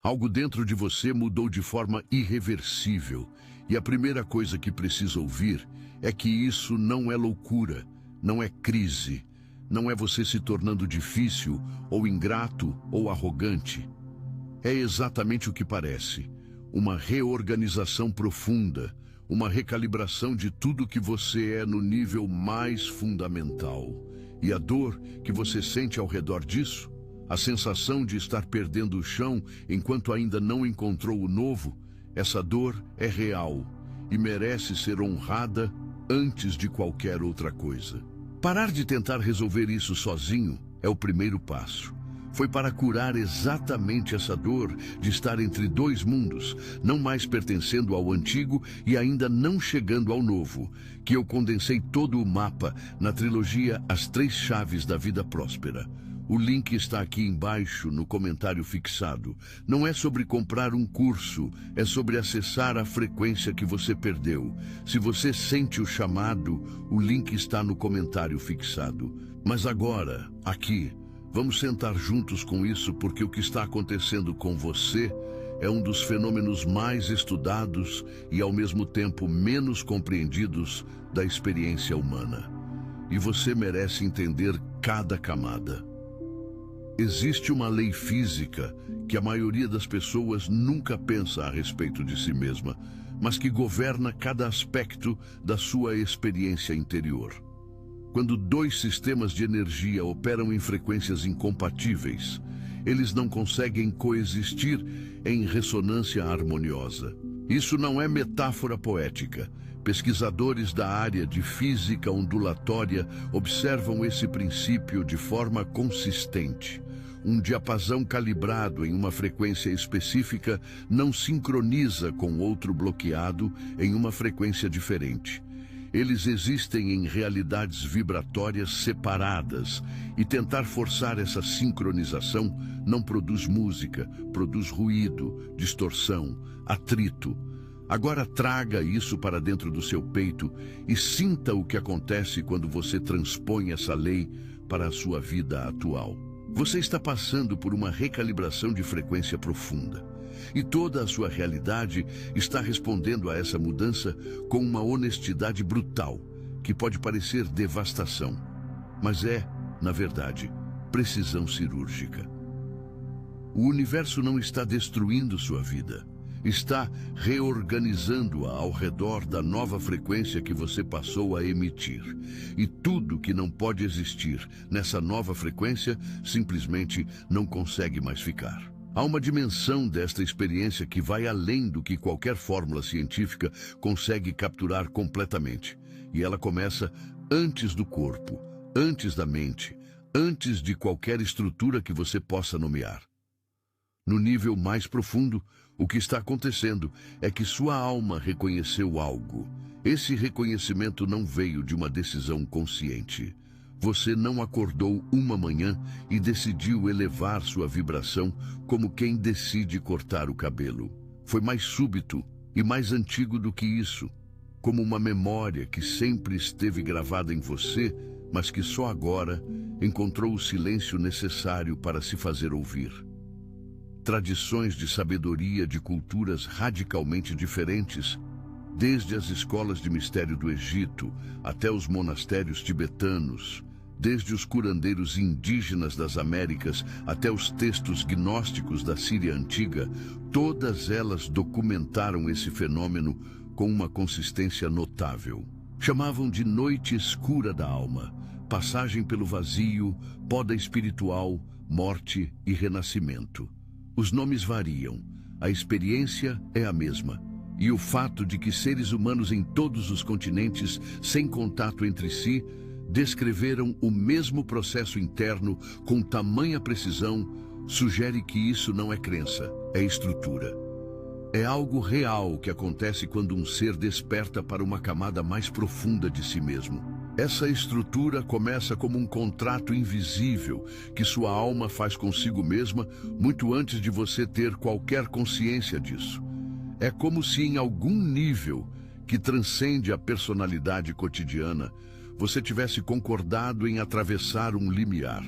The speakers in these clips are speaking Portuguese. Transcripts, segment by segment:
Algo dentro de você mudou de forma irreversível, e a primeira coisa que precisa ouvir é que isso não é loucura, não é crise, não é você se tornando difícil, ou ingrato, ou arrogante. É exatamente o que parece: uma reorganização profunda, uma recalibração de tudo que você é no nível mais fundamental. E a dor que você sente ao redor disso, a sensação de estar perdendo o chão enquanto ainda não encontrou o novo, essa dor é real e merece ser honrada antes de qualquer outra coisa. Parar de tentar resolver isso sozinho é o primeiro passo. Foi para curar exatamente essa dor de estar entre dois mundos, não mais pertencendo ao antigo e ainda não chegando ao novo, que eu condensei todo o mapa na trilogia As Três Chaves da Vida Próspera. O link está aqui embaixo no comentário fixado. Não é sobre comprar um curso, é sobre acessar a frequência que você perdeu. Se você sente o chamado, o link está no comentário fixado. Mas agora, aqui, vamos sentar juntos com isso, porque o que está acontecendo com você é um dos fenômenos mais estudados e ao mesmo tempo menos compreendidos da experiência humana. E você merece entender cada camada. Existe uma lei física que a maioria das pessoas nunca pensa a respeito de si mesma, mas que governa cada aspecto da sua experiência interior. Quando dois sistemas de energia operam em frequências incompatíveis, eles não conseguem coexistir em ressonância harmoniosa. Isso não é metáfora poética. Pesquisadores da área de física ondulatória observam esse princípio de forma consistente. Um diapasão calibrado em uma frequência específica não sincroniza com outro bloqueado em uma frequência diferente. Eles existem em realidades vibratórias separadas, e tentar forçar essa sincronização não produz música, produz ruído, distorção, atrito. Agora traga isso para dentro do seu peito e sinta o que acontece quando você transpõe essa lei para a sua vida atual. Você está passando por uma recalibração de frequência profunda. E toda a sua realidade está respondendo a essa mudança com uma honestidade brutal, que pode parecer devastação, mas é, na verdade, precisão cirúrgica. O universo não está destruindo sua vida. Está reorganizando-a ao redor da nova frequência que você passou a emitir. E tudo que não pode existir nessa nova frequência simplesmente não consegue mais ficar. Há uma dimensão desta experiência que vai além do que qualquer fórmula científica consegue capturar completamente. E ela começa antes do corpo, antes da mente, antes de qualquer estrutura que você possa nomear. No nível mais profundo, o que está acontecendo é que sua alma reconheceu algo. Esse reconhecimento não veio de uma decisão consciente. Você não acordou uma manhã e decidiu elevar sua vibração como quem decide cortar o cabelo. Foi mais súbito e mais antigo do que isso, como uma memória que sempre esteve gravada em você, mas que só agora encontrou o silêncio necessário para se fazer ouvir. Tradições de sabedoria de culturas radicalmente diferentes, desde as escolas de mistério do Egito até os monastérios tibetanos, desde os curandeiros indígenas das Américas até os textos gnósticos da Síria antiga, todas elas documentaram esse fenômeno com uma consistência notável. Chamavam de noite escura da alma, passagem pelo vazio, poda espiritual, morte e renascimento. Os nomes variam, a experiência é a mesma. E o fato de que seres humanos em todos os continentes, sem contato entre si, descreveram o mesmo processo interno com tamanha precisão, sugere que isso não é crença, é estrutura. É algo real que acontece quando um ser desperta para uma camada mais profunda de si mesmo. Essa estrutura começa como um contrato invisível que sua alma faz consigo mesma muito antes de você ter qualquer consciência disso. É como se em algum nível que transcende a personalidade cotidiana, você tivesse concordado em atravessar um limiar.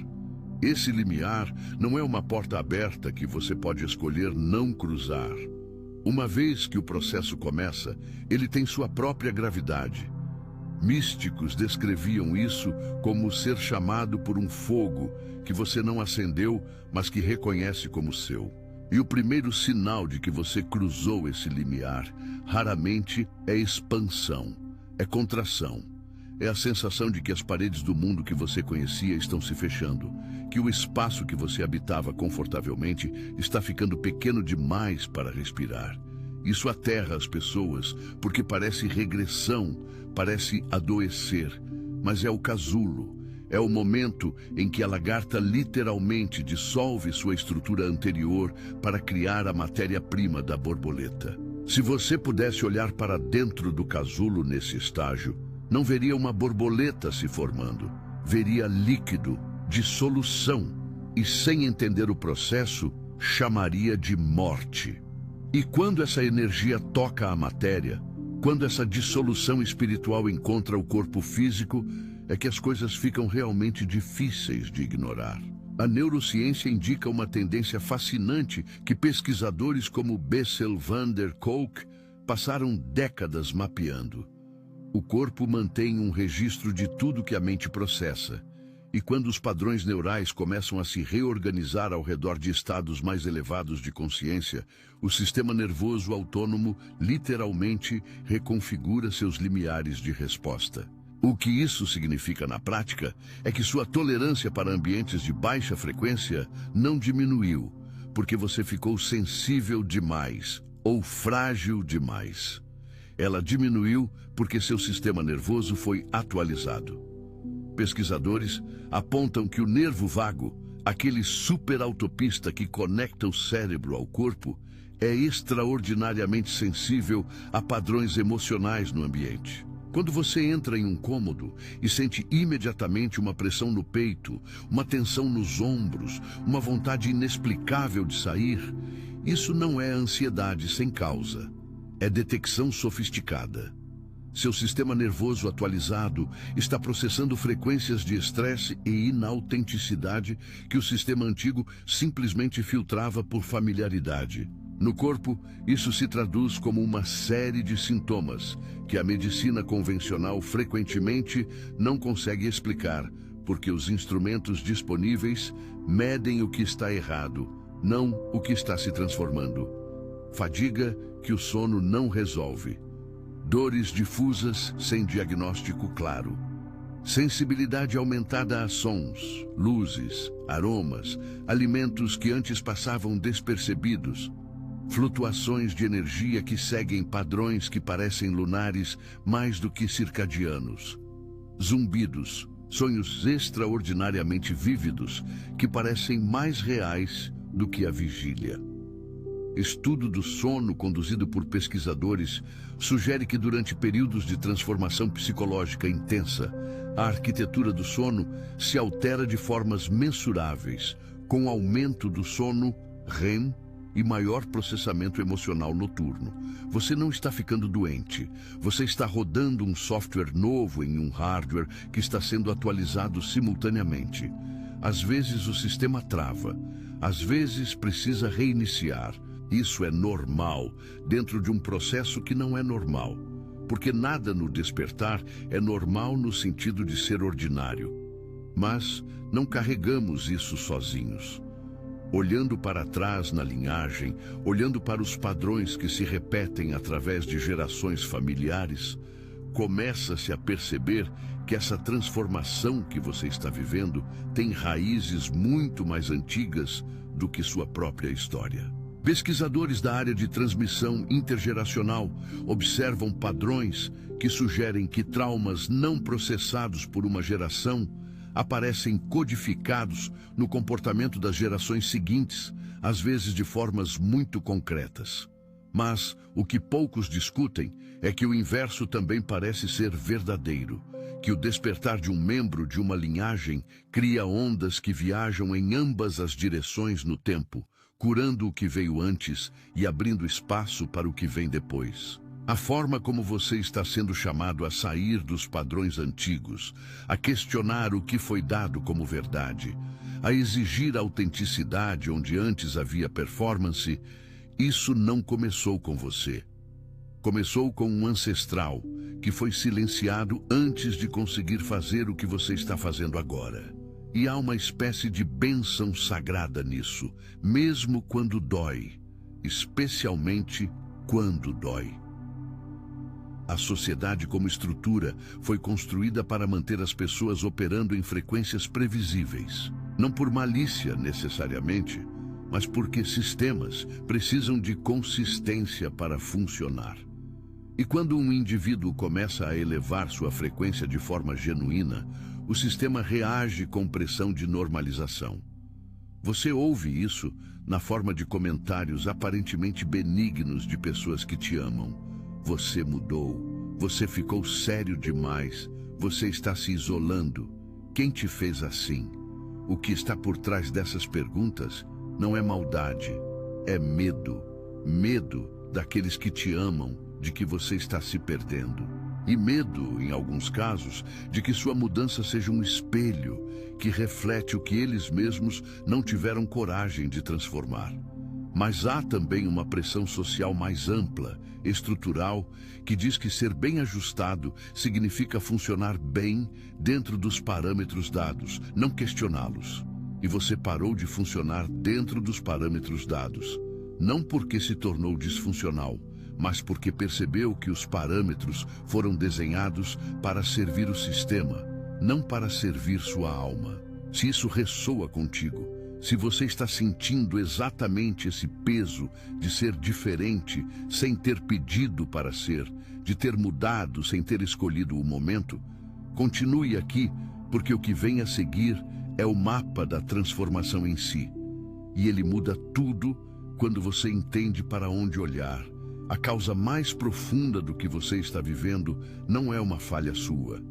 Esse limiar não é uma porta aberta que você pode escolher não cruzar. Uma vez que o processo começa, ele tem sua própria gravidade. Místicos descreviam isso como ser chamado por um fogo que você não acendeu, mas que reconhece como seu. E o primeiro sinal de que você cruzou esse limiar, raramente é expansão, é contração. É a sensação de que as paredes do mundo que você conhecia estão se fechando, que o espaço que você habitava confortavelmente está ficando pequeno demais para respirar. Isso aterra as pessoas, porque parece regressão, parece adoecer, mas é o casulo. É o momento em que a lagarta literalmente dissolve sua estrutura anterior para criar a matéria-prima da borboleta. Se você pudesse olhar para dentro do casulo nesse estágio, não veria uma borboleta se formando, veria líquido, dissolução, e sem entender o processo, chamaria de morte. E quando essa energia toca a matéria, quando essa dissolução espiritual encontra o corpo físico, é que as coisas ficam realmente difíceis de ignorar. A neurociência indica uma tendência fascinante que pesquisadores como Bessel van der Kolk passaram décadas mapeando. O corpo mantém um registro de tudo que a mente processa, e quando os padrões neurais começam a se reorganizar ao redor de estados mais elevados de consciência, o sistema nervoso autônomo literalmente reconfigura seus limiares de resposta. O que isso significa na prática é que sua tolerância para ambientes de baixa frequência não diminuiu, porque você ficou sensível demais ou frágil demais. Ela diminuiu porque seu sistema nervoso foi atualizado. Pesquisadores apontam que o nervo vago, aquele superautopista que conecta o cérebro ao corpo, é extraordinariamente sensível a padrões emocionais no ambiente. Quando você entra em um cômodo e sente imediatamente uma pressão no peito, uma tensão nos ombros, uma vontade inexplicável de sair, isso não é ansiedade sem causa, é detecção sofisticada. Seu sistema nervoso atualizado está processando frequências de estresse e inautenticidade que o sistema antigo simplesmente filtrava por familiaridade. No corpo, isso se traduz como uma série de sintomas que a medicina convencional frequentemente não consegue explicar, porque os instrumentos disponíveis medem o que está errado, não o que está se transformando. Fadiga que o sono não resolve. Dores difusas sem diagnóstico claro. Sensibilidade aumentada a sons, luzes, aromas, alimentos que antes passavam despercebidos. Flutuações de energia que seguem padrões que parecem lunares mais do que circadianos. Zumbidos, sonhos extraordinariamente vívidos que parecem mais reais do que a vigília. Estudo do sono conduzido por pesquisadores sugere que durante períodos de transformação psicológica intensa, a arquitetura do sono se altera de formas mensuráveis, com aumento do sono REM e maior processamento emocional noturno. Você não está ficando doente, você está rodando um software novo em um hardware que está sendo atualizado simultaneamente. Às vezes o sistema trava, às vezes precisa reiniciar. Isso é normal dentro de um processo que não é normal, porque nada no despertar é normal no sentido de ser ordinário. Mas não carregamos isso sozinhos. Olhando para trás na linhagem, olhando para os padrões que se repetem através de gerações familiares, começa-se a perceber que essa transformação que você está vivendo tem raízes muito mais antigas do que sua própria história. Pesquisadores da área de transmissão intergeracional observam padrões que sugerem que traumas não processados por uma geração aparecem codificados no comportamento das gerações seguintes, às vezes de formas muito concretas. Mas o que poucos discutem é que o inverso também parece ser verdadeiro, que o despertar de um membro de uma linhagem cria ondas que viajam em ambas as direções no tempo, curando o que veio antes e abrindo espaço para o que vem depois. A forma como você está sendo chamado a sair dos padrões antigos, a questionar o que foi dado como verdade, a exigir autenticidade onde antes havia performance, isso não começou com você. Começou com um ancestral que foi silenciado antes de conseguir fazer o que você está fazendo agora. E há uma espécie de bênção sagrada nisso, mesmo quando dói, especialmente quando dói. A sociedade como estrutura foi construída para manter as pessoas operando em frequências previsíveis. Não por malícia necessariamente, mas porque sistemas precisam de consistência para funcionar. E quando um indivíduo começa a elevar sua frequência de forma genuína, o sistema reage com pressão de normalização. Você ouve isso na forma de comentários aparentemente benignos de pessoas que te amam. Você mudou, você ficou sério demais, você está se isolando. Quem te fez assim? O que está por trás dessas perguntas não é maldade, é medo. Medo daqueles que te amam, de que você está se perdendo. E medo, em alguns casos, de que sua mudança seja um espelho que reflete o que eles mesmos não tiveram coragem de transformar. Mas há também uma pressão social mais ampla, estrutural, que diz que ser bem ajustado significa funcionar bem dentro dos parâmetros dados, não questioná-los. E você parou de funcionar dentro dos parâmetros dados, não porque se tornou disfuncional, mas porque percebeu que os parâmetros foram desenhados para servir o sistema, não para servir sua alma. Se isso ressoa contigo, se você está sentindo exatamente esse peso de ser diferente sem ter pedido para ser, de ter mudado sem ter escolhido o momento, continue aqui, porque o que vem a seguir é o mapa da transformação em si. E ele muda tudo quando você entende para onde olhar. A causa mais profunda do que você está vivendo não é uma falha sua.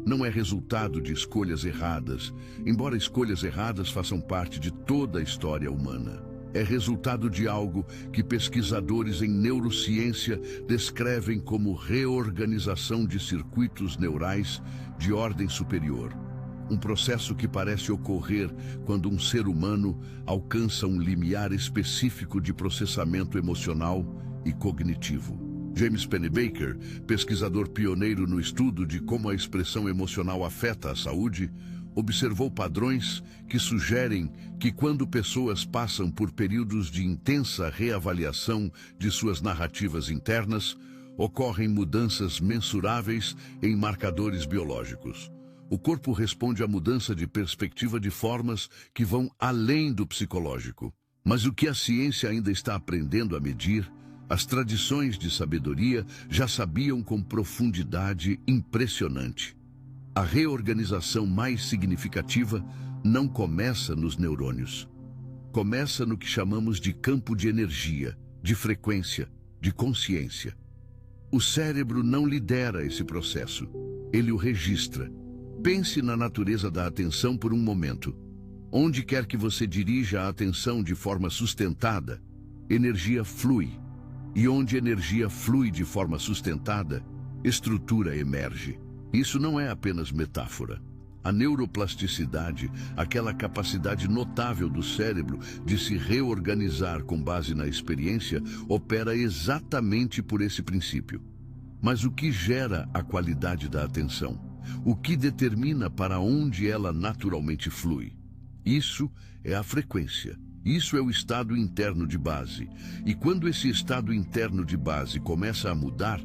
Não é resultado de escolhas erradas, embora escolhas erradas façam parte de toda a história humana. É resultado de algo que pesquisadores em neurociência descrevem como reorganização de circuitos neurais de ordem superior. Um processo que parece ocorrer quando um ser humano alcança um limiar específico de processamento emocional e cognitivo. James Pennebaker, pesquisador pioneiro no estudo de como a expressão emocional afeta a saúde, observou padrões que sugerem que quando pessoas passam por períodos de intensa reavaliação de suas narrativas internas, ocorrem mudanças mensuráveis em marcadores biológicos. O corpo responde à mudança de perspectiva de formas que vão além do psicológico. Mas o que a ciência ainda está aprendendo a medir, as tradições de sabedoria já sabiam com profundidade impressionante. A reorganização mais significativa não começa nos neurônios. Começa no que chamamos de campo de energia, de frequência, de consciência. O cérebro não lidera esse processo, ele o registra. Pense na natureza da atenção por um momento. Onde quer que você dirija a atenção de forma sustentada, energia flui. E onde energia flui de forma sustentada, estrutura emerge. Isso não é apenas metáfora. A neuroplasticidade, aquela capacidade notável do cérebro de se reorganizar com base na experiência, opera exatamente por esse princípio. Mas o que gera a qualidade da atenção? O que determina para onde ela naturalmente flui? Isso é a frequência. Isso é o estado interno de base. E quando esse estado interno de base começa a mudar,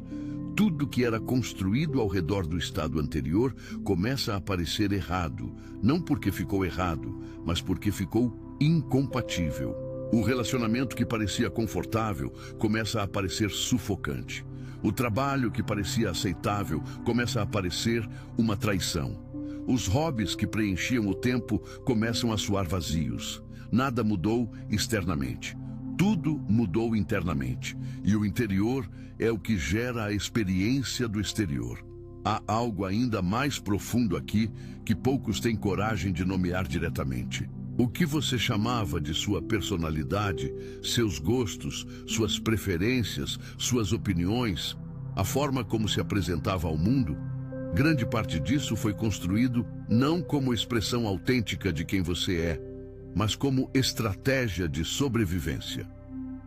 tudo que era construído ao redor do estado anterior começa a parecer errado. Não porque ficou errado, mas porque ficou incompatível. O relacionamento que parecia confortável começa a parecer sufocante. O trabalho que parecia aceitável começa a parecer uma traição. Os hobbies que preenchiam o tempo começam a soar vazios. Nada mudou externamente. Tudo mudou internamente. E o interior é o que gera a experiência do exterior. Há algo ainda mais profundo aqui que poucos têm coragem de nomear diretamente. O que você chamava de sua personalidade, seus gostos, suas preferências, suas opiniões, a forma como se apresentava ao mundo, grande parte disso foi construído não como expressão autêntica de quem você é, mas como estratégia de sobrevivência.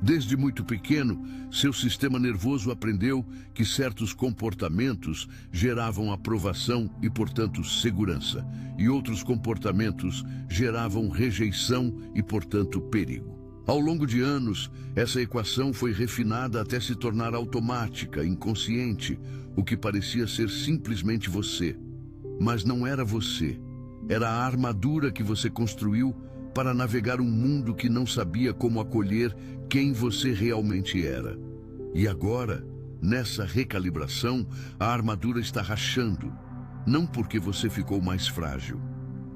Desde muito pequeno, seu sistema nervoso aprendeu que certos comportamentos geravam aprovação e, portanto, segurança, e outros comportamentos geravam rejeição e, portanto, perigo. Ao longo de anos, essa equação foi refinada até se tornar automática, inconsciente, o que parecia ser simplesmente você. Mas não era você. Era a armadura que você construiu para navegar um mundo que não sabia como acolher quem você realmente era. E agora, nessa recalibração, a armadura está rachando. Não porque você ficou mais frágil,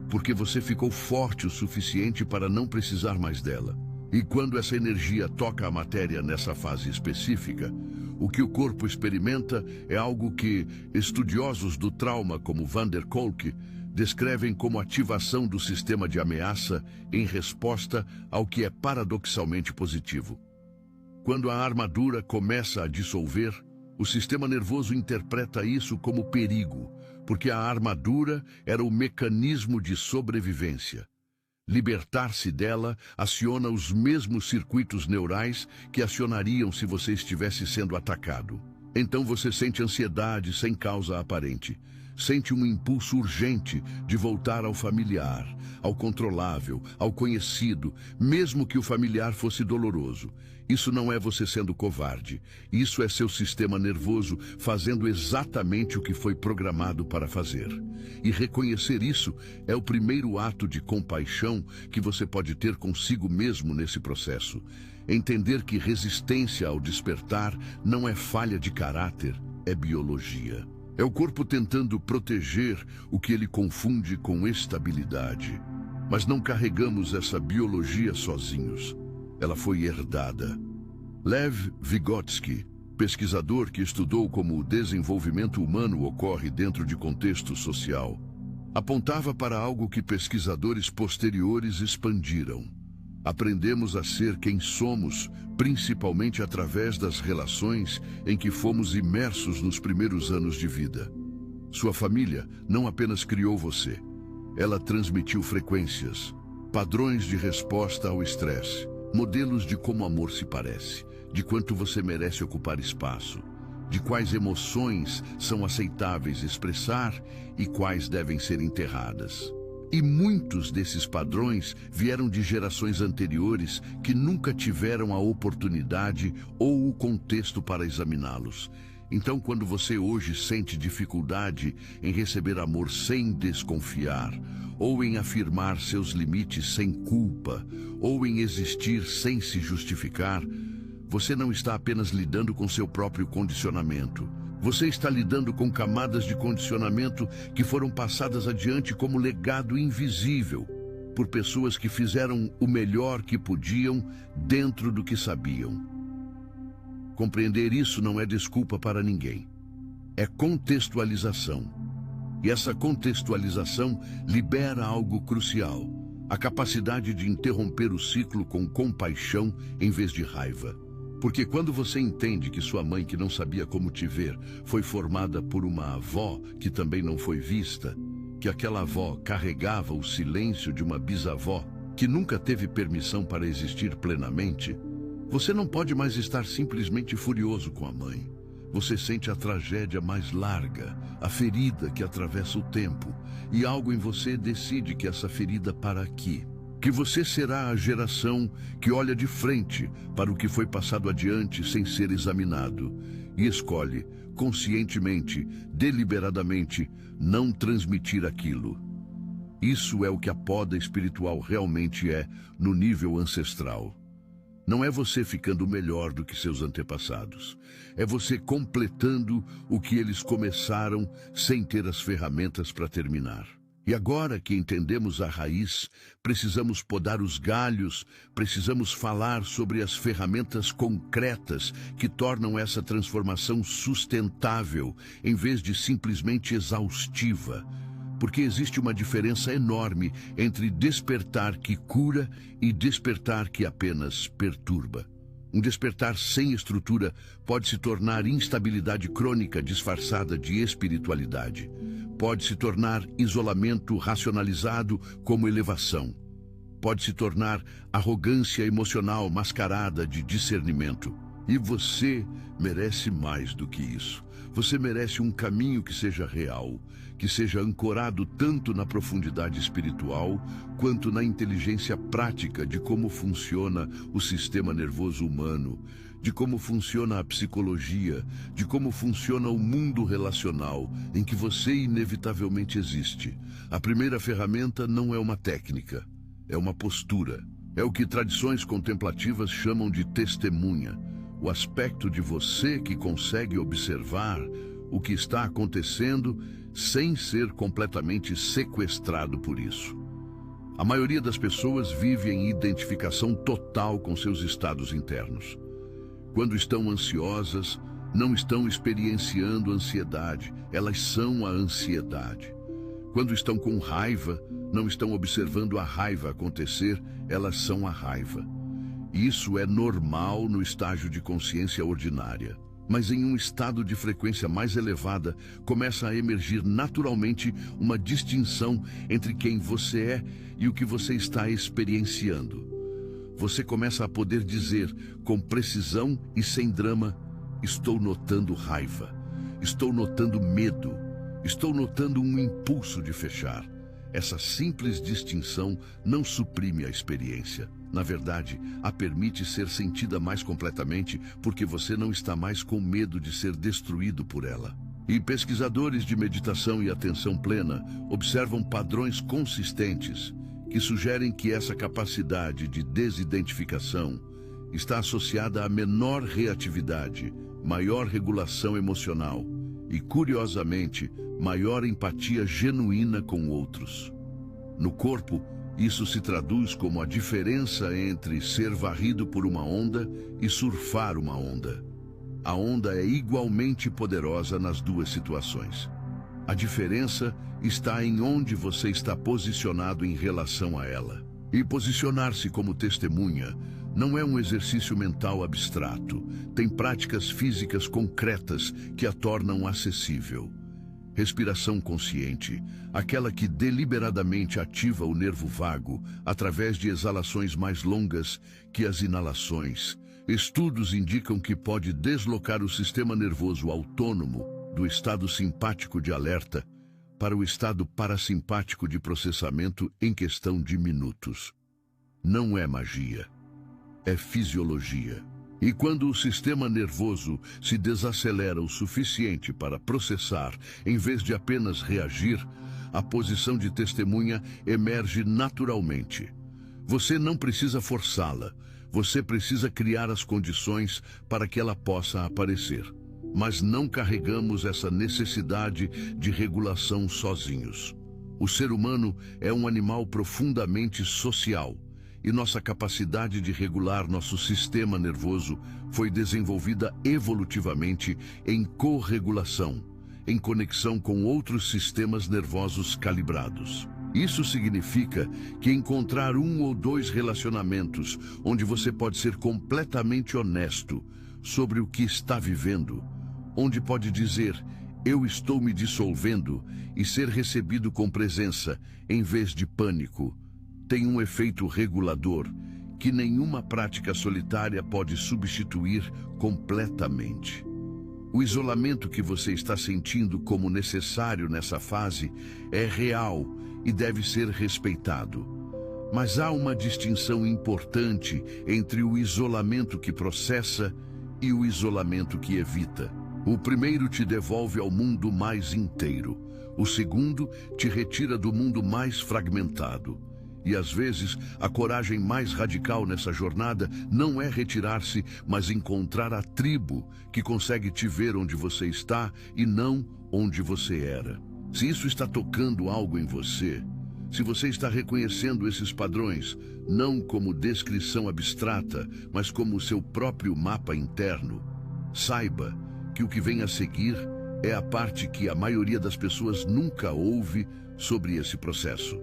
porque você ficou forte o suficiente para não precisar mais dela. E quando essa energia toca a matéria nessa fase específica, o que o corpo experimenta é algo que estudiosos do trauma como Van der Kolk descrevem como ativação do sistema de ameaça em resposta ao que é paradoxalmente positivo. Quando a armadura começa a dissolver, o sistema nervoso interpreta isso como perigo, porque a armadura era o mecanismo de sobrevivência. Libertar-se dela aciona os mesmos circuitos neurais que acionariam se você estivesse sendo atacado. Então você sente ansiedade sem causa aparente. Sente um impulso urgente de voltar ao familiar, ao controlável, ao conhecido, mesmo que o familiar fosse doloroso. Isso não é você sendo covarde. Isso é seu sistema nervoso fazendo exatamente o que foi programado para fazer. E reconhecer isso é o primeiro ato de compaixão que você pode ter consigo mesmo nesse processo. Entender que resistência ao despertar não é falha de caráter, é biologia. É o corpo tentando proteger o que ele confunde com estabilidade. Mas não carregamos essa biologia sozinhos. Ela foi herdada. Lev Vygotsky, pesquisador que estudou como o desenvolvimento humano ocorre dentro de contexto social, apontava para algo que pesquisadores posteriores expandiram. Aprendemos a ser quem somos, principalmente através das relações em que fomos imersos nos primeiros anos de vida. Sua família não apenas criou você, ela transmitiu frequências, padrões de resposta ao estresse, modelos de como amor se parece, de quanto você merece ocupar espaço, de quais emoções são aceitáveis expressar e quais devem ser enterradas. E muitos desses padrões vieram de gerações anteriores que nunca tiveram a oportunidade ou o contexto para examiná-los. Então, quando você hoje sente dificuldade em receber amor sem desconfiar, ou em afirmar seus limites sem culpa, ou em existir sem se justificar, você não está apenas lidando com seu próprio condicionamento. Você está lidando com camadas de condicionamento que foram passadas adiante como legado invisível por pessoas que fizeram o melhor que podiam dentro do que sabiam. Compreender isso não é desculpa para ninguém. É contextualização. E essa contextualização libera algo crucial: a capacidade de interromper o ciclo com compaixão em vez de raiva. Porque quando você entende que sua mãe, que não sabia como te ver, foi formada por uma avó que também não foi vista, que aquela avó carregava o silêncio de uma bisavó que nunca teve permissão para existir plenamente, você não pode mais estar simplesmente furioso com a mãe. Você sente a tragédia mais larga, a ferida que atravessa o tempo, e algo em você decide que essa ferida para aqui. Que você será a geração que olha de frente para o que foi passado adiante sem ser examinado e escolhe, conscientemente, deliberadamente, não transmitir aquilo. Isso é o que a poda espiritual realmente é no nível ancestral. Não é você ficando melhor do que seus antepassados. É você completando o que eles começaram sem ter as ferramentas para terminar. E agora que entendemos a raiz, precisamos podar os galhos, precisamos falar sobre as ferramentas concretas que tornam essa transformação sustentável, em vez de simplesmente exaustiva. Porque existe uma diferença enorme entre despertar que cura e despertar que apenas perturba. Um despertar sem estrutura pode se tornar instabilidade crônica disfarçada de espiritualidade. Pode se tornar isolamento racionalizado como elevação. pode se tornar arrogância emocional mascarada de discernimento. E você merece mais do que isso. Você merece um caminho que seja real, que seja ancorado tanto na profundidade espiritual quanto na inteligência prática de como funciona o sistema nervoso humano, de como funciona a psicologia, de como funciona o mundo relacional em que você inevitavelmente existe. A primeira ferramenta não é uma técnica, é uma postura. É o que tradições contemplativas chamam de testemunha. O aspecto de você que consegue observar o que está acontecendo sem ser completamente sequestrado por isso. A maioria das pessoas vive em identificação total com seus estados internos. Quando estão ansiosas, não estão experienciando ansiedade, elas são a ansiedade. Quando estão com raiva, não estão observando a raiva acontecer, elas são a raiva. Isso é normal no estágio de consciência ordinária. Mas em um estado de frequência mais elevada, começa a emergir naturalmente uma distinção entre quem você é e o que você está experienciando. Você começa a poder dizer, com precisão e sem drama, estou notando raiva, estou notando medo, estou notando um impulso de fechar. Essa simples distinção não suprime a experiência. Na verdade, a permite ser sentida mais completamente porque você não está mais com medo de ser destruído por ela. E pesquisadores de meditação e atenção plena observam padrões consistentes que sugerem que essa capacidade de desidentificação está associada a menor reatividade, maior regulação emocional e, curiosamente, maior empatia genuína com outros. No corpo, isso se traduz como a diferença entre ser varrido por uma onda e surfar uma onda. A onda é igualmente poderosa nas duas situações. A diferença está em onde você está posicionado em relação a ela. E posicionar-se como testemunha não é um exercício mental abstrato. Tem práticas físicas concretas que a tornam acessível. Respiração consciente, aquela que deliberadamente ativa o nervo vago através de exalações mais longas que as inalações. Estudos indicam que pode deslocar o sistema nervoso autônomo do estado simpático de alerta para o estado parasimpático de processamento em questão de minutos. Não é magia, é fisiologia. E quando o sistema nervoso se desacelera o suficiente para processar, em vez de apenas reagir, a posição de testemunha emerge naturalmente. Você não precisa forçá-la, você precisa criar as condições para que ela possa aparecer. Mas não carregamos essa necessidade de regulação sozinhos. O ser humano é um animal profundamente social. E nossa capacidade de regular nosso sistema nervoso foi desenvolvida evolutivamente em corregulação, em conexão com outros sistemas nervosos calibrados. Isso significa que encontrar um ou dois relacionamentos onde você pode ser completamente honesto sobre o que está vivendo, onde pode dizer, eu estou me dissolvendo, e ser recebido com presença, em vez de pânico, tem um efeito regulador que nenhuma prática solitária pode substituir completamente. O isolamento que você está sentindo como necessário nessa fase é real e deve ser respeitado. Mas há uma distinção importante entre o isolamento que processa e o isolamento que evita. O primeiro te devolve ao mundo mais inteiro. O segundo te retira do mundo mais fragmentado. E às vezes, a coragem mais radical nessa jornada não é retirar-se, mas encontrar a tribo que consegue te ver onde você está e não onde você era. Se isso está tocando algo em você, se você está reconhecendo esses padrões, não como descrição abstrata, mas como seu próprio mapa interno, saiba que o que vem a seguir é a parte que a maioria das pessoas nunca ouve sobre esse processo.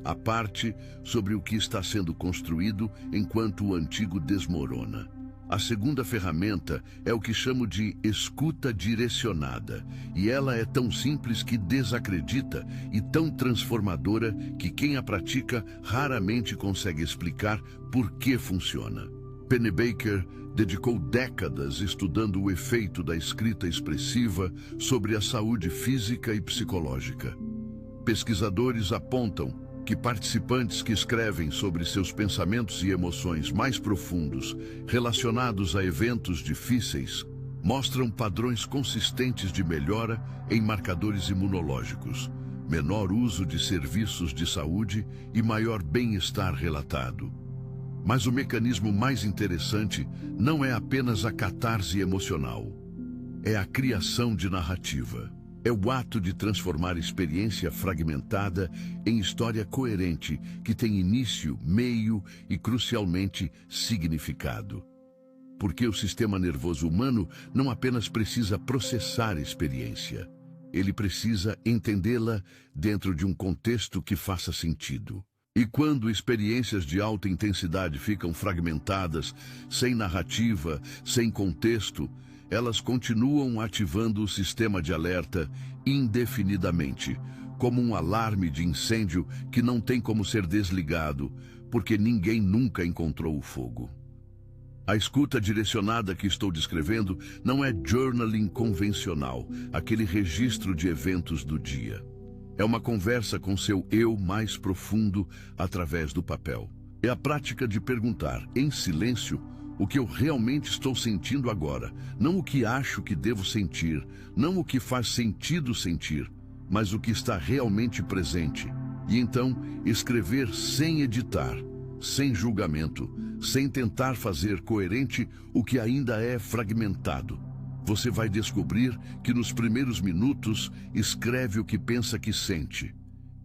A parte sobre o que está sendo construído enquanto o antigo desmorona. A segunda ferramenta é o que chamo de escuta direcionada, e ela é tão simples que desacredita e tão transformadora que quem a pratica raramente consegue explicar por que funciona. Pennebaker dedicou décadas estudando o efeito da escrita expressiva sobre a saúde física e psicológica. Pesquisadores apontam que participantes que escrevem sobre seus pensamentos e emoções mais profundos, relacionados a eventos difíceis, mostram padrões consistentes de melhora em marcadores imunológicos, menor uso de serviços de saúde e maior bem-estar relatado. Mas o mecanismo mais interessante não é apenas a catarse emocional, é a criação de narrativa. É o ato de transformar experiência fragmentada em história coerente que tem início, meio e, crucialmente, significado. Porque o sistema nervoso humano não apenas precisa processar a experiência, ele precisa entendê-la dentro de um contexto que faça sentido. E quando experiências de alta intensidade ficam fragmentadas, sem narrativa, sem contexto, elas continuam ativando o sistema de alerta indefinidamente, como um alarme de incêndio que não tem como ser desligado, porque ninguém nunca encontrou o fogo. A escuta direcionada que estou descrevendo não é journaling convencional, aquele registro de eventos do dia. É uma conversa com seu eu mais profundo através do papel. É a prática de perguntar, em silêncio, o que eu realmente estou sentindo agora, não o que acho que devo sentir, não o que faz sentido sentir, mas o que está realmente presente. E então, escrever sem editar, sem julgamento, sem tentar fazer coerente o que ainda é fragmentado. Você vai descobrir que nos primeiros minutos escreve o que pensa que sente.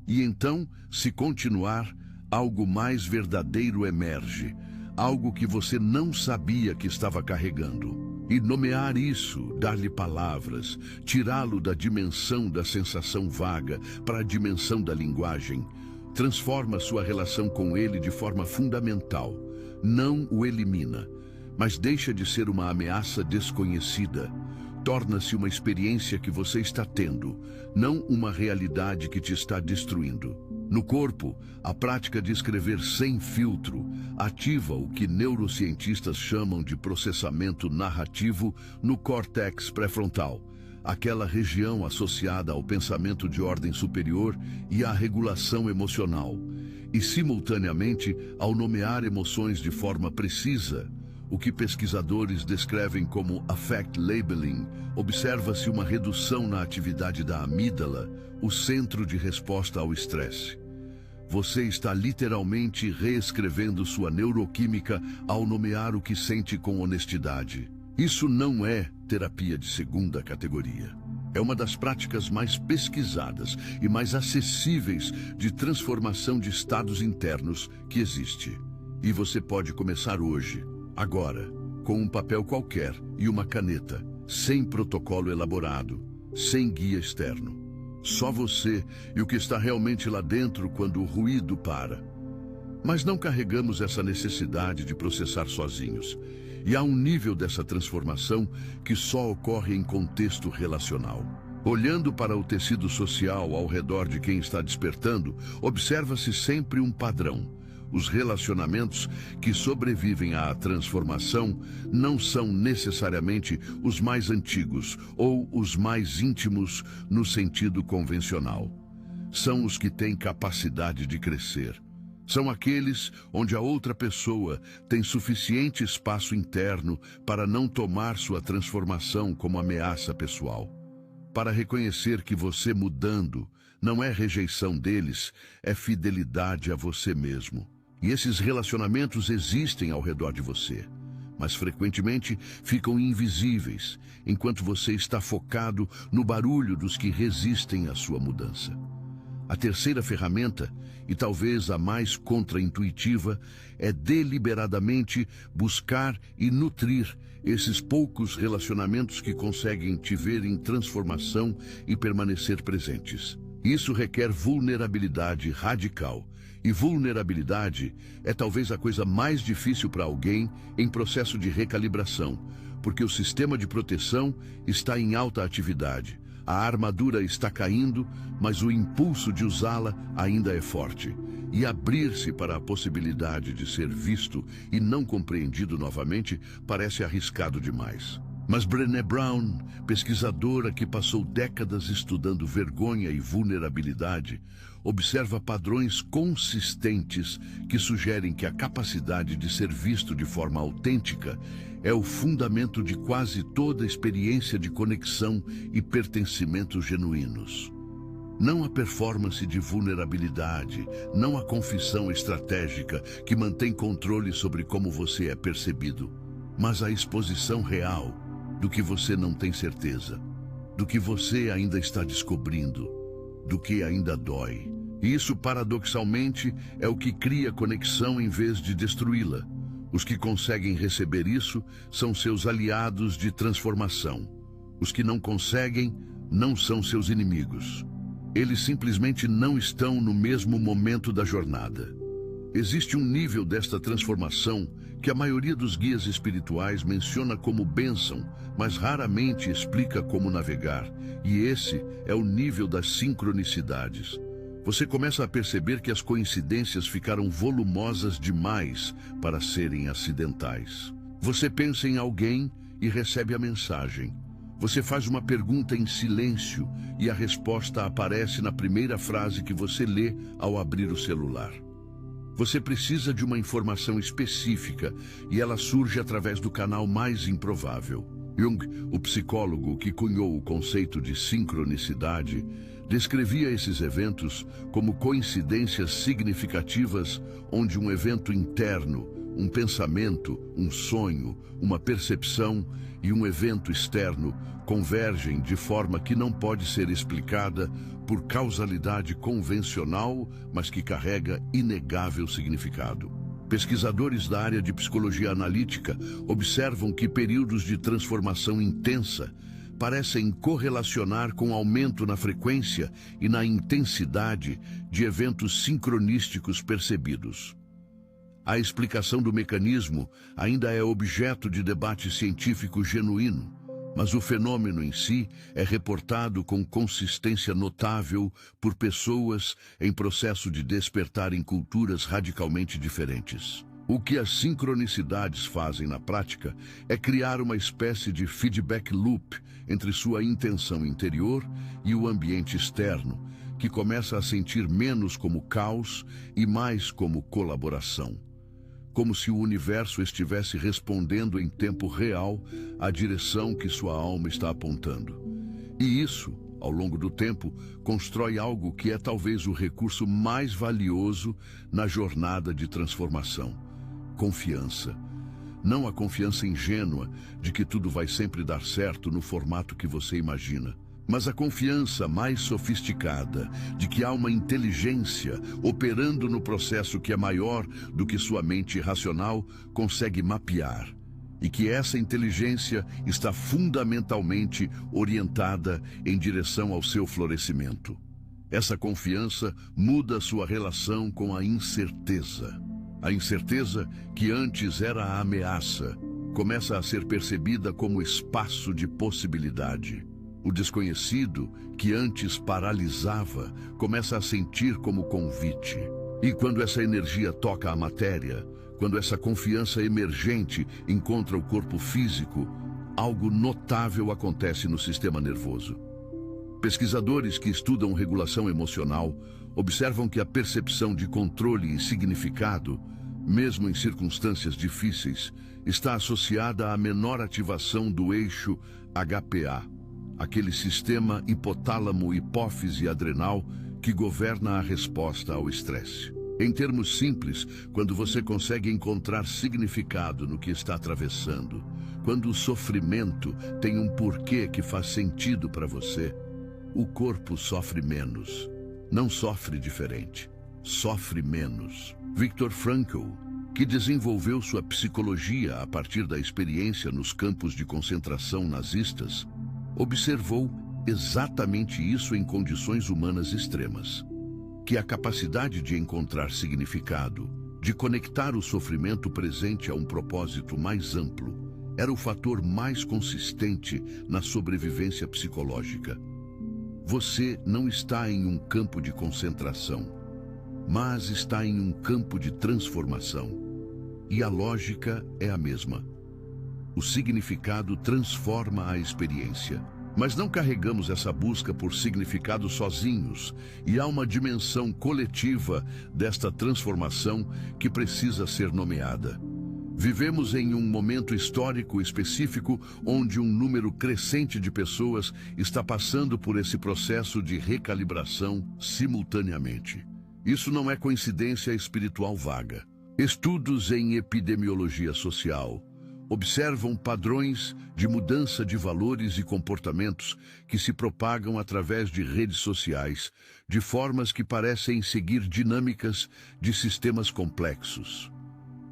E então, se continuar, algo mais verdadeiro emerge. Algo que você não sabia que estava carregando. E nomear isso, dar-lhe palavras, tirá-lo da dimensão da sensação vaga para a dimensão da linguagem, transforma sua relação com ele de forma fundamental. Não o elimina, mas deixa de ser uma ameaça desconhecida. Torna-se uma experiência que você está tendo, não uma realidade que te está destruindo. No corpo, a prática de escrever sem filtro ativa o que neurocientistas chamam de processamento narrativo no córtex pré-frontal, aquela região associada ao pensamento de ordem superior e à regulação emocional, e simultaneamente ao nomear emoções de forma precisa, o que pesquisadores descrevem como affect labeling, observa-se uma redução na atividade da amígdala, o centro de resposta ao estresse. Você está literalmente reescrevendo sua neuroquímica ao nomear o que sente com honestidade. Isso não é terapia de segunda categoria. É uma das práticas mais pesquisadas e mais acessíveis de transformação de estados internos que existe. E você pode começar hoje, agora, com um papel qualquer e uma caneta, sem protocolo elaborado, sem guia externo. Só você e o que está realmente lá dentro quando o ruído para. Mas não carregamos essa necessidade de processar sozinhos. E há um nível dessa transformação que só ocorre em contexto relacional. Olhando para o tecido social ao redor de quem está despertando, observa-se sempre um padrão. Os relacionamentos que sobrevivem à transformação não são necessariamente os mais antigos ou os mais íntimos no sentido convencional. São os que têm capacidade de crescer. São aqueles onde a outra pessoa tem suficiente espaço interno para não tomar sua transformação como ameaça pessoal. Para reconhecer que você mudando não é rejeição deles, é fidelidade a você mesmo. E esses relacionamentos existem ao redor de você, mas frequentemente ficam invisíveis, enquanto você está focado no barulho dos que resistem à sua mudança. A terceira ferramenta, e talvez a mais contraintuitiva, é deliberadamente buscar e nutrir esses poucos relacionamentos que conseguem te ver em transformação e permanecer presentes. Isso requer vulnerabilidade radical. E vulnerabilidade é talvez a coisa mais difícil para alguém em processo de recalibração, porque o sistema de proteção está em alta atividade. A armadura está caindo, mas o impulso de usá-la ainda é forte. E abrir-se para a possibilidade de ser visto e não compreendido novamente parece arriscado demais. Mas Brené Brown, pesquisadora que passou décadas estudando vergonha e vulnerabilidade, observa padrões consistentes que sugerem que a capacidade de ser visto de forma autêntica é o fundamento de quase toda experiência de conexão e pertencimento genuínos. Não a performance de vulnerabilidade, não a confissão estratégica que mantém controle sobre como você é percebido, mas a exposição real do que você não tem certeza, do que você ainda está descobrindo, do que ainda dói. E isso, paradoxalmente, é o que cria conexão em vez de destruí-la. Os que conseguem receber isso são seus aliados de transformação. Os que não conseguem não são seus inimigos. Eles simplesmente não estão no mesmo momento da jornada. Existe um nível desta transformação que a maioria dos guias espirituais menciona como bênção, mas raramente explica como navegar. E esse é o nível das sincronicidades. Você começa a perceber que as coincidências ficaram volumosas demais para serem acidentais. Você pensa em alguém e recebe a mensagem. Você faz uma pergunta em silêncio e a resposta aparece na primeira frase que você lê ao abrir o celular. Você precisa de uma informação específica e ela surge através do canal mais improvável. Jung, o psicólogo que cunhou o conceito de sincronicidade, descrevia esses eventos como coincidências significativas onde um evento interno, um pensamento, um sonho, uma percepção e um evento externo convergem de forma que não pode ser explicada por causalidade convencional, mas que carrega inegável significado. Pesquisadores da área de psicologia analítica observam que períodos de transformação intensa parecem correlacionar com aumento na frequência e na intensidade de eventos sincronísticos percebidos. A explicação do mecanismo ainda é objeto de debate científico genuíno, mas o fenômeno em si é reportado com consistência notável por pessoas em processo de despertar em culturas radicalmente diferentes. O que as sincronicidades fazem na prática é criar uma espécie de feedback loop entre sua intenção interior e o ambiente externo, que começa a sentir menos como caos e mais como colaboração. Como se o universo estivesse respondendo em tempo real à direção que sua alma está apontando. E isso, ao longo do tempo, constrói algo que é talvez o recurso mais valioso na jornada de transformação: confiança. Não a confiança ingênua de que tudo vai sempre dar certo no formato que você imagina, mas a confiança mais sofisticada de que há uma inteligência operando no processo que é maior do que sua mente racional consegue mapear, e que essa inteligência está fundamentalmente orientada em direção ao seu florescimento. Essa confiança muda sua relação com a incerteza. A incerteza, que antes era a ameaça, começa a ser percebida como espaço de possibilidade. O desconhecido, que antes paralisava, começa a sentir como convite. E quando essa energia toca a matéria, quando essa confiança emergente encontra o corpo físico, algo notável acontece no sistema nervoso. Pesquisadores que estudam regulação emocional observam que a percepção de controle e significado, mesmo em circunstâncias difíceis, está associada à menor ativação do eixo HPA, aquele sistema hipotálamo-hipófise-adrenal que governa a resposta ao estresse. Em termos simples, quando você consegue encontrar significado no que está atravessando, quando o sofrimento tem um porquê que faz sentido para você, o corpo sofre menos. Não sofre diferente, sofre menos. Viktor Frankl, que desenvolveu sua psicologia a partir da experiência nos campos de concentração nazistas, observou exatamente isso em condições humanas extremas. Que a capacidade de encontrar significado, de conectar o sofrimento presente a um propósito mais amplo, era o fator mais consistente na sobrevivência psicológica. Você não está em um campo de concentração, mas está em um campo de transformação. E a lógica é a mesma. O significado transforma a experiência. Mas não carregamos essa busca por significado sozinhos, e há uma dimensão coletiva desta transformação que precisa ser nomeada. Vivemos em um momento histórico específico onde um número crescente de pessoas está passando por esse processo de recalibração simultaneamente. Isso não é coincidência espiritual vaga. Estudos em epidemiologia social observam padrões de mudança de valores e comportamentos que se propagam através de redes sociais, de formas que parecem seguir dinâmicas de sistemas complexos.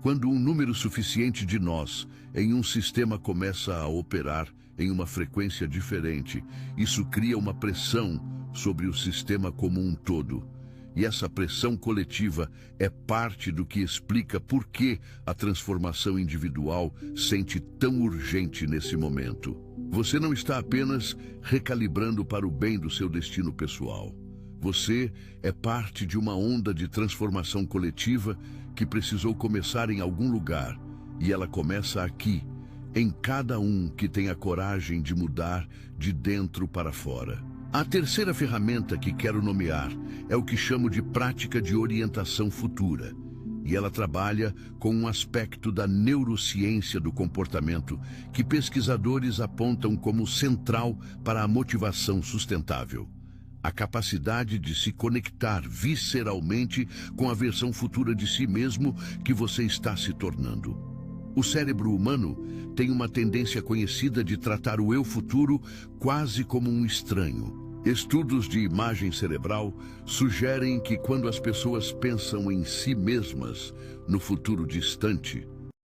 Quando um número suficiente de nós em um sistema começa a operar em uma frequência diferente, isso cria uma pressão sobre o sistema como um todo. E essa pressão coletiva é parte do que explica por que a transformação individual sente tão urgente nesse momento. Você não está apenas recalibrando para o bem do seu destino pessoal. Você é parte de uma onda de transformação coletiva que precisou começar em algum lugar, e ela começa aqui, em cada um que tem a coragem de mudar de dentro para fora. A terceira ferramenta que quero nomear é o que chamo de prática de orientação futura. E ela trabalha com um aspecto da neurociência do comportamento que pesquisadores apontam como central para a motivação sustentável. A capacidade de se conectar visceralmente com a versão futura de si mesmo que você está se tornando. O cérebro humano tem uma tendência conhecida de tratar o eu futuro quase como um estranho. Estudos de imagem cerebral sugerem que quando as pessoas pensam em si mesmas no futuro distante,